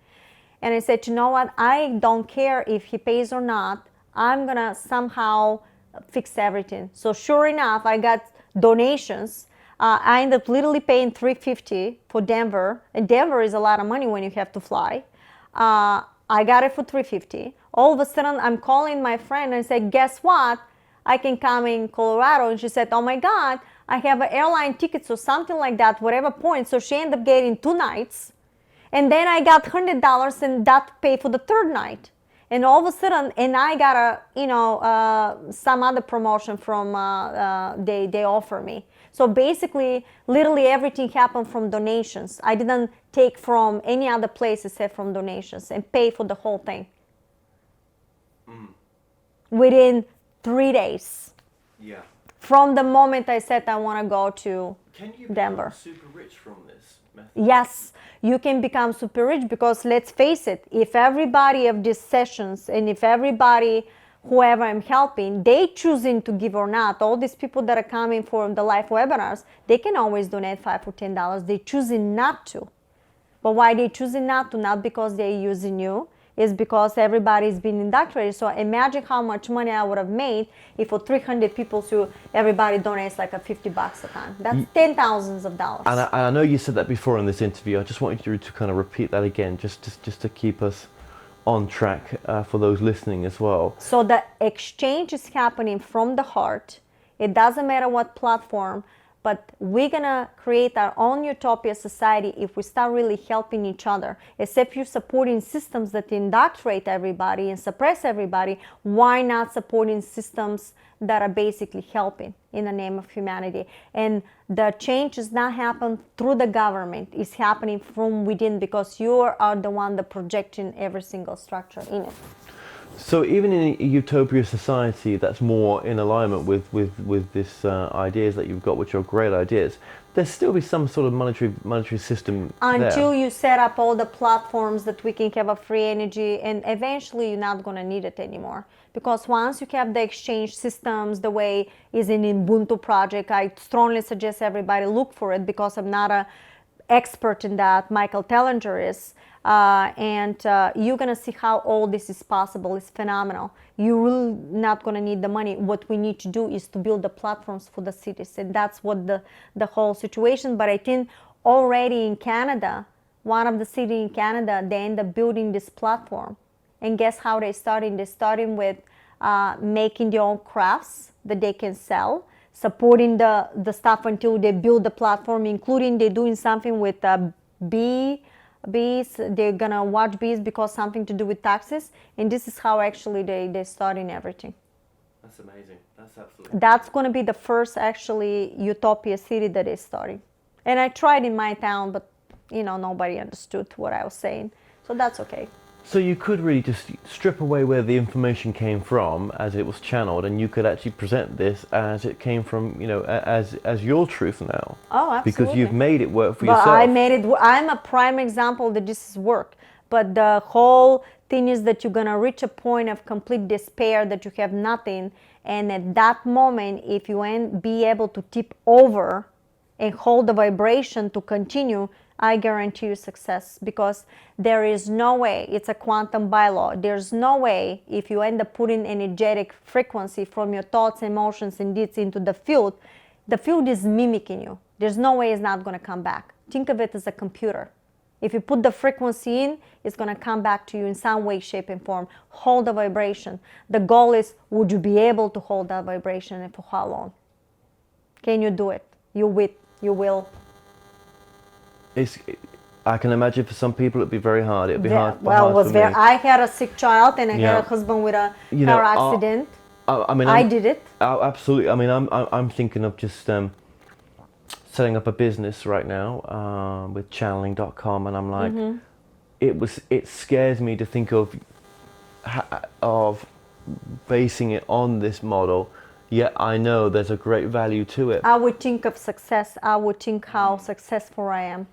And I said, you know what? I don't care if he pays or not. I'm going to somehow fix everything. So sure enough, I got donations. I ended up literally paying $350 for Denver. And Denver is a lot of money when you have to fly. I got it for $350. All of a sudden, I'm calling my friend and I said, guess what? I can come in Colorado. And she said, oh my God, I have an airline ticket or something like that, whatever point. So she ended up getting 2 nights. And then I got $100 and that paid for the 3rd night. And all of a sudden, and I got some other promotion from, they offer me. So basically, literally everything happened from donations. I didn't take from any other place except from donations and pay for the whole thing. Within 3 days. Yeah. From the moment I said I want to go to Denver. Can you become super rich from this method? Yes, you can become super rich because let's face it, if everybody of these sessions and if everybody, whoever I'm helping, they choosing to give or not, all these people that are coming for the live webinars, they can always donate $5 or $10. They choosing not to. But why they choosing not to? Not because they're using you. Is because everybody's been indoctrinated. So imagine how much money I would have made if for 300 people, so everybody donates like a $50 a time. That's $10,000s of dollars. And I know you said that before in this interview. I just want you to kind of repeat that again, just to keep us on track for those listening as well. So the exchange is happening from the heart. It doesn't matter what platform, but we're gonna create our own utopia society if we start really helping each other. Except you're supporting systems that indoctrinate everybody and suppress everybody, why not supporting systems that are basically helping in the name of humanity? And the change is not happening through the government, it's happening from within because you are the one that projecting every single structure in it. So even in a utopia society that's more in alignment with this ideas that you've got, which are great ideas, there'll still be some sort of monetary system until there. You set up all the platforms that we can have a free energy, and eventually you're not going to need it anymore. Because once you have the exchange systems the way is in Ubuntu project, I strongly suggest everybody look for it because I'm not an expert in that. Michael Tellinger is. You're going to see how all this is possible. It's phenomenal. You're really not going to need the money. What we need to do is to build the platforms for the cities. And that's what the whole situation. But I think already in Canada, one of the cities in Canada, they end up building this platform. And guess how they're starting? They're starting with making their own crafts that they can sell, supporting the stuff until they build the platform, including they're doing something with bees. They're gonna watch bees because something to do with taxes, and this is how actually they're starting everything. That's amazing. That's absolutely. That's gonna be the first actually utopia city that is starting. And I tried in my town, but nobody understood what I was saying, so that's okay. So you could really just strip away where the information came from as it was channeled, and you could actually present this as it came from, as your truth now. Oh, absolutely. Because you've made it work for yourself. I made it. I'm a prime example that this is work. But the whole thing is that you're gonna reach a point of complete despair that you have nothing, and at that moment, if you be able to tip over and hold the vibration to continue, I guarantee you success, because there is no way, it's a quantum bylaw, there's no way if you end up putting energetic frequency from your thoughts, emotions, and deeds into the field is mimicking you. There's no way it's not going to come back. Think of it as a computer. If you put the frequency in, it's going to come back to you in some way, shape, and form. Hold the vibration. The goal is, would you be able to hold that vibration, and for how long? Can you do it? You will. I can imagine for some people it'd be very hard. It'd be hard. Well, hard for me. I had a sick child and I had a husband with a car accident. I did it. Absolutely. I mean, I'm thinking of just setting up a business right now with channeling.com, and I'm like, it scares me to think of basing it on this model, yet I know there's a great value to it. I would think of success. I would think how successful I am.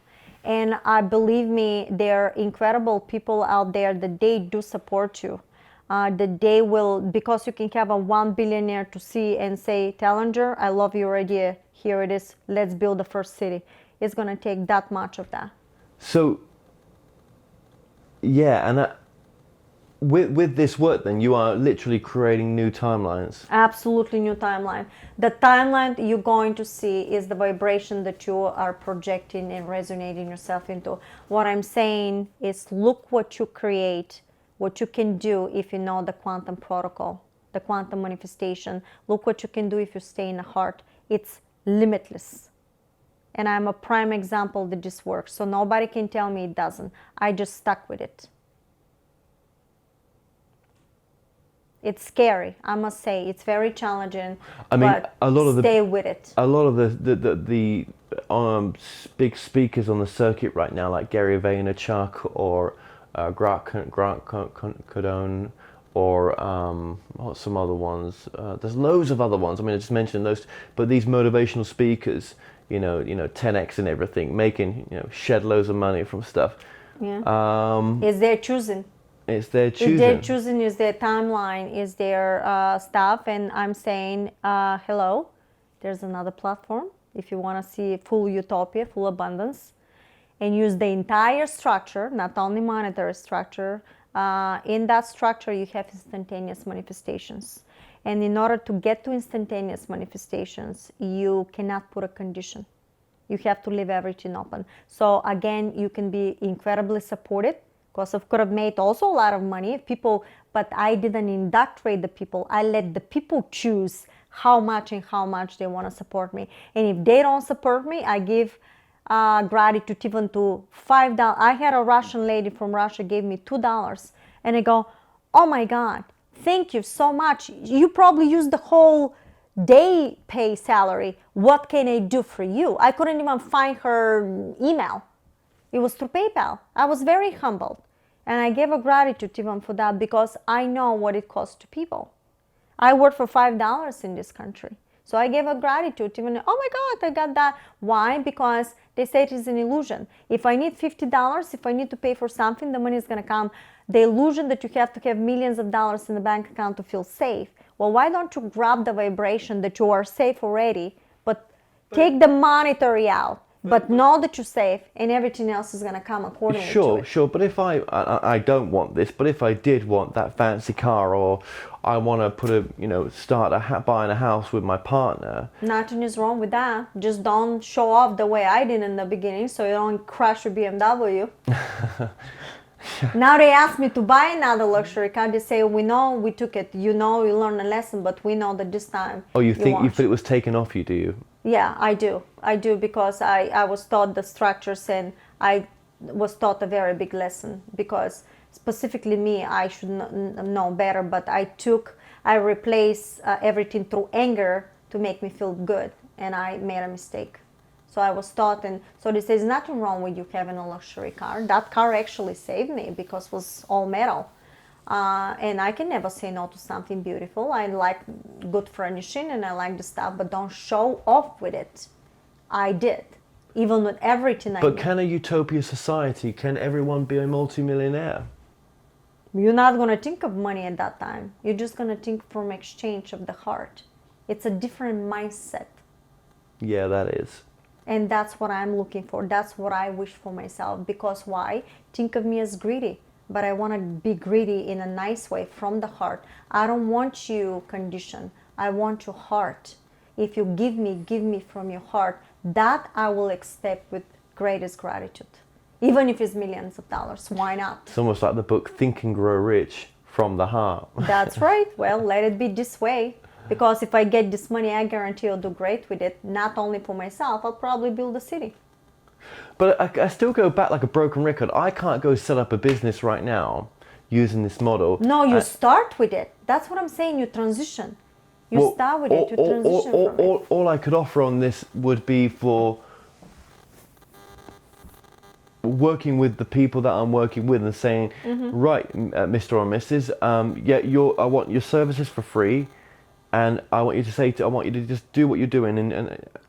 And believe me, there are incredible people out there that they do support you. That they will, because you can have a 1 billionaire to see and say, Tallinger, I love your idea. Here it is. Let's build the first city. It's going to take that much of that. So, yeah, and with this work, then you are literally creating new timelines. Absolutely new timeline. The timeline you're going to see is the vibration that you are projecting and resonating yourself into. What I'm saying is, look what you create, what you can do if you know the quantum protocol, the quantum manifestation. Look what you can do if you stay in the heart. It's limitless. And I'm a prime example that this works. So nobody can tell me it doesn't. I just stuck with it. It's scary, I must say. It's very challenging. I mean, but a lot of stay with it. A lot of the big speakers on the circuit right now, like Gary Vaynerchuk or Grant Cardone, or what's some other ones? There's loads of other ones. I mean, I just mentioned those, but these motivational speakers, you know, 10x and everything, making shed loads of money from stuff. Yeah. Is their choosing. It's their choosing. Is their choosing, is their timeline, is their stuff. And I'm saying, hello, there's another platform. If you want to see full utopia, full abundance, and use the entire structure, not only monetary structure, in that structure you have instantaneous manifestations. And in order to get to instantaneous manifestations, you cannot put a condition. You have to leave everything open. So again, you can be incredibly supported, because I could have made also a lot of money if people, but I didn't indoctrinate the people. I let the people choose how much they want to support me. And if they don't support me, I give gratitude even to $5. I had a Russian lady from Russia gave me $2, and I go, oh my God, thank you so much. You probably used the whole day pay salary. What can I do for you? I couldn't even find her email. It was through PayPal. I was very humbled. And I gave a gratitude even for that, because I know what it costs to people. I work for $5 in this country. So I gave a gratitude even, oh my God, I got that. Why? Because they say it is an illusion. If I need $50, if I need to pay for something, the money is going to come. The illusion that you have to have millions of dollars in the bank account to feel safe. Well, why don't you grab the vibration that you are safe already, but take the monetary out? But know that you're safe, and everything else is going to come accordingly to it. Sure. But if I don't want this, but if I did want that fancy car, or I want to put buying a house with my partner. Nothing is wrong with that. Just don't show off the way I did in the beginning, so you don't crash your BMW. Now they ask me to buy another luxury car. They say, we know we took it. You learned a lesson, but we know that this time. Oh, you think it was taken off you, do you? Yeah, I do, because I was taught the structures, and I was taught a very big lesson, because specifically me, I should know better, but I replaced everything through anger to make me feel good, and I made a mistake. So I was taught, and so they say there's nothing wrong with you having a luxury car. That car actually saved me, because it was all metal. And I can never say no to something beautiful. I like good furnishing and I like the stuff, but don't show off with it. I did, even with everything I did. But can a utopia society, can everyone be a multimillionaire? You're not going to think of money at that time. You're just going to think from exchange of the heart. It's a different mindset. Yeah, that is. And that's what I'm looking for. That's what I wish for myself. Because why? Think of me as greedy. But I want to be greedy in a nice way, from the heart. I don't want you conditioned. I want your heart. If you give me from your heart. That I will accept with greatest gratitude. Even if it's millions of dollars. Why not? It's almost like the book Think and Grow Rich, from the heart. That's right. Well, let it be this way. Because if I get this money, I guarantee I'll do great with it. Not only for myself, I'll probably build a city. But I still go back like a broken record. I can't go set up a business right now using this model. No, you start with it. That's what I'm saying. You transition. You start with it. You transition from it. All I could offer on this would be for working with the people that I'm working with and saying, right, Mr. or Mrs. Yeah, I want your services for free, and I want you to just do what you're doing,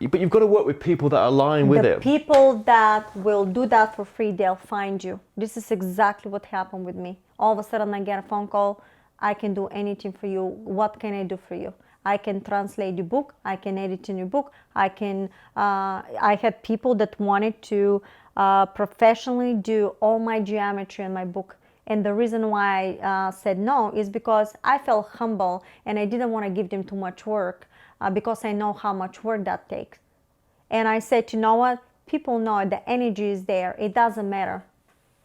but you've got to work with people that align with it. The people that will do that for free, they'll find you. This is exactly what happened with me. All of a sudden, I get a phone call. I can do anything for you. What can I do for you? I can translate your book. I can edit in your book. I had people that wanted to professionally do all my geometry in my book. And the reason why I said no is because I felt humble and I didn't want to give them too much work because I know how much work that takes. And I said, you know what? People know the energy is there. It doesn't matter.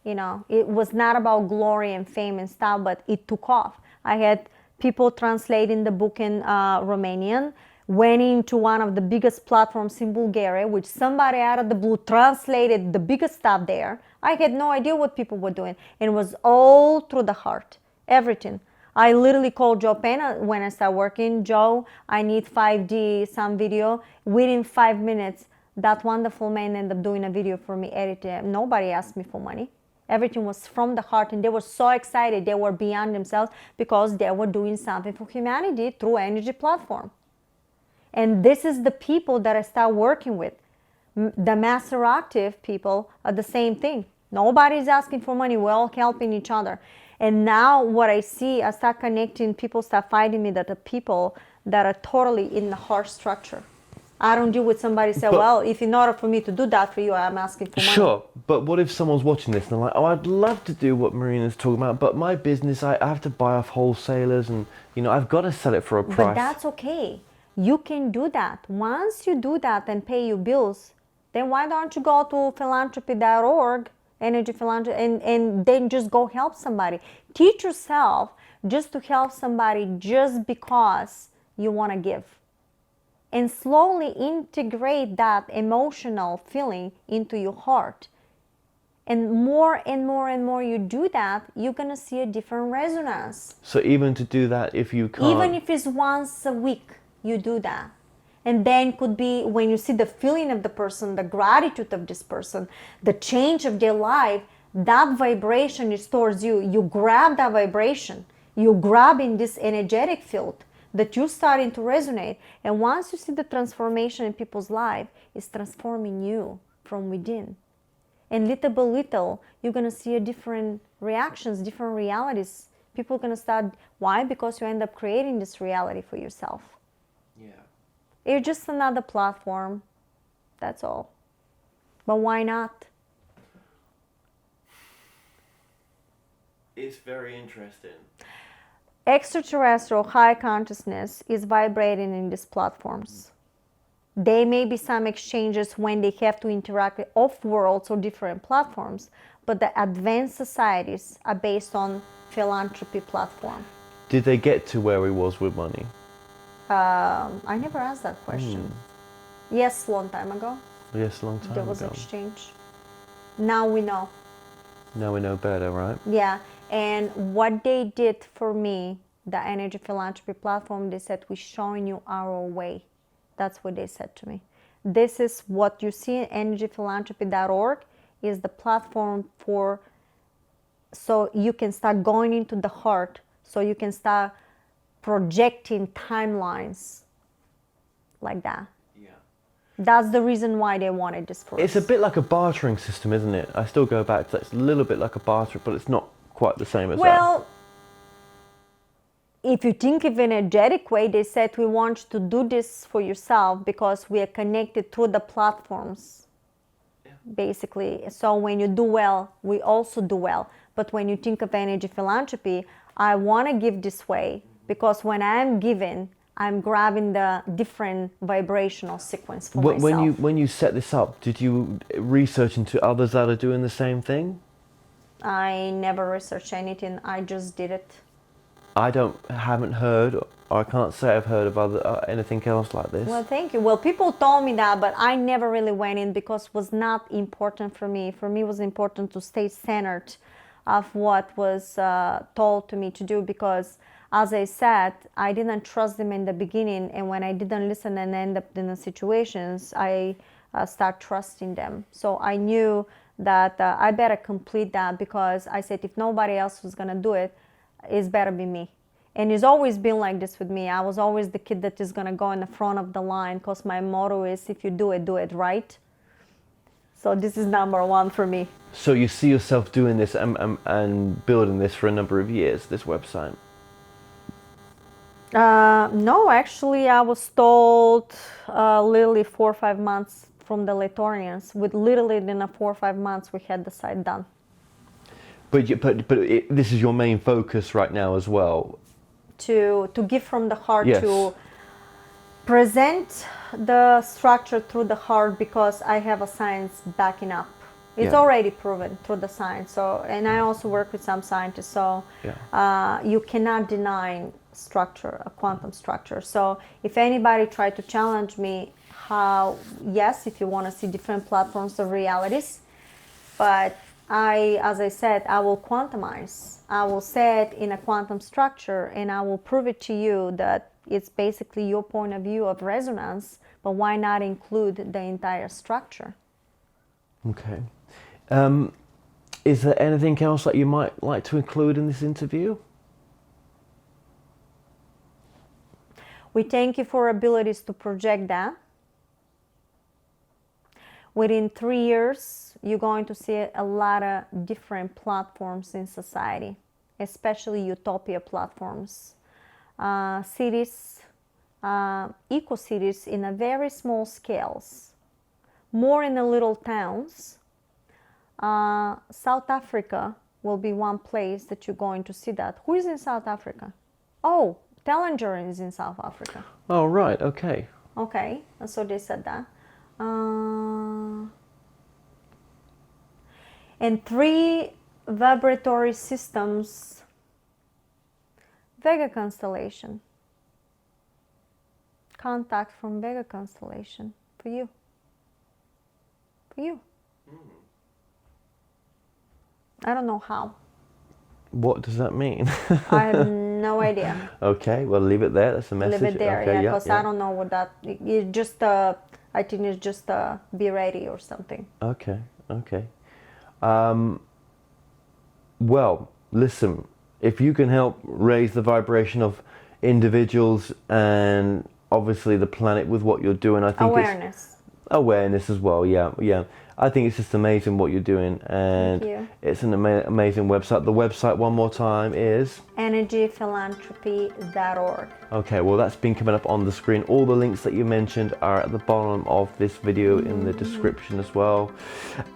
It was not about glory and fame and stuff, but it took off. I had people translating the book in Romanian, went into one of the biggest platforms in Bulgaria, which somebody out of the blue translated the biggest stuff there. I had no idea what people were doing. And it was all through the heart, everything. I literally called Joe Pena when I started working. Joe, I need 5D, some video. Within 5 minutes, that wonderful man ended up doing a video for me, edited. Nobody asked me for money. Everything was from the heart, and they were so excited. They were beyond themselves because they were doing something for humanity through Energy platform. And this is the people that I start working with. The master active people are the same thing. Nobody's asking for money. We're all helping each other. And now what I see, I start connecting, people start finding me that are people that are totally in the heart structure. I don't deal with somebody say, well, if in order for me to do that for you, I'm asking for money. Sure, but what if someone's watching this and they're like, oh, I'd love to do what Marina's talking about, but my business, I have to buy off wholesalers and, I've got to sell it for a price. But that's okay. You can do that. Once you do that and pay your bills, then why don't you go to philanthropy.org, Energy Philanthropy, and then just go help somebody. Teach yourself just to help somebody just because you want to give. And slowly integrate that emotional feeling into your heart. And more you do that, you're going to see a different resonance. So even to do that, if you can't... Even if it's once a week, you do that. And then could be when you see the feeling of the person, the gratitude of this person, the change of their life, that vibration is towards you. You grab that vibration. You grab in this energetic field that you're starting to resonate. And once you see the transformation in people's life, it's transforming you from within. And little by little, you're going to see a different reactions, different realities. People are going to start, why? Because you end up creating this reality for yourself. Yeah. It's just another platform. That's all. But why not? It's very interesting. Extraterrestrial high consciousness is vibrating in these platforms. There may be some exchanges when they have to interact with off-worlds or different platforms, but the advanced societies are based on philanthropy platform. Did they get to where we was with money? I never asked that question. Yes, long time ago. Yes, a long time ago. There was exchange. Now we know. Now we know better, right? Yeah. And what they did for me, the Energy Philanthropy platform, they said, we're showing you our way. That's what they said to me. This is what you see in energyphilanthropy.org is the platform so you can start going into the heart, so you can start projecting timelines like that. Yeah. That's the reason why they wanted this for us. It's a bit like a bartering system, isn't it? I still go back to that. It's a little bit like a barter, but it's not quite the same as that. Well, if you think of an energetic way, they said we want you to do this for yourself because we are connected through the platforms, basically. So when you do well, we also do well. But when you think of energy philanthropy, I want to give this way because when I'm giving, I'm grabbing the different vibrational sequence for myself. When you set this up, did you research into others that are doing the same thing? I never researched anything. I just did it. I haven't heard, or I can't say I've heard of anything else like this. Well, thank you. Well, people told me that, but I never really went in because it was not important for me. For me, it was important to stay centered of what was told to me to do because, as I said, I didn't trust them in the beginning, and when I didn't listen and end up in the situations, I start trusting them. So I knew that I better complete that, because I said if nobody else was gonna do it, it's better be me. And it's always been like this with me. I was always the kid that is gonna go in the front of the line, because my motto is, if you do it right. So this is number one for me. So you see yourself doing this and building this for a number of years, this website? No, actually, I was told literally 4 or 5 months from the Lithuanians. With literally in a 4 or 5 months, we had the site done. But this is your main focus right now as well. To give from the heart, Yes. to present the structure through the heart, because I have a science backing up. It's Yeah. already proven through the science. So, and I also work with some scientists. So you cannot deny structure, a quantum structure. So if anybody tried to challenge me, how, yes, if you want to see different platforms of realities, but as I said, I will quantumize. I will set in a quantum structure, and I will prove it to you that it's basically your point of view of resonance, but why not include the entire structure? Okay. Is there anything else that you might like to include in this interview? We thank you for abilities to project that. Within 3 years, you're going to see a lot of different platforms in society, especially utopia platforms. Cities, eco-cities in a very small scales, more in the little towns. South Africa will be one place that you're going to see that. Who is in South Africa? Oh, Tellinger is in South Africa. Oh, right, okay. Okay, so they said that. And 3 vibratory systems, Vega constellation. Contact from Vega constellation for you. For you. I don't know how. What does that mean? I have no idea. Okay, well, leave it there. That's a message. Leave it there, okay, yeah, because I don't know what that. It just, I think it's just be ready or something. Okay, okay. Well, listen, if you can help raise the vibration of individuals and obviously the planet with what you're doing, I think Awareness. Awareness as well, yeah. I think it's just amazing what you're doing, and Thank you. it's an amazing website. The website, one more time, is energyphilanthropy.org. Okay, well, that's been coming up on the screen. All the links that you mentioned are at the bottom of this video in the description as well.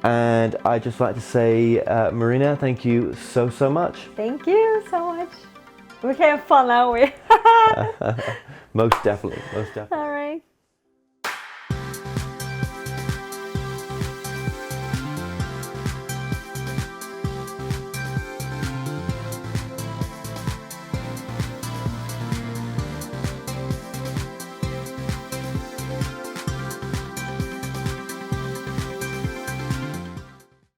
And I'd just like to say, Marina, thank you so much. Thank you so much. We have fun, are we? Most definitely, most definitely.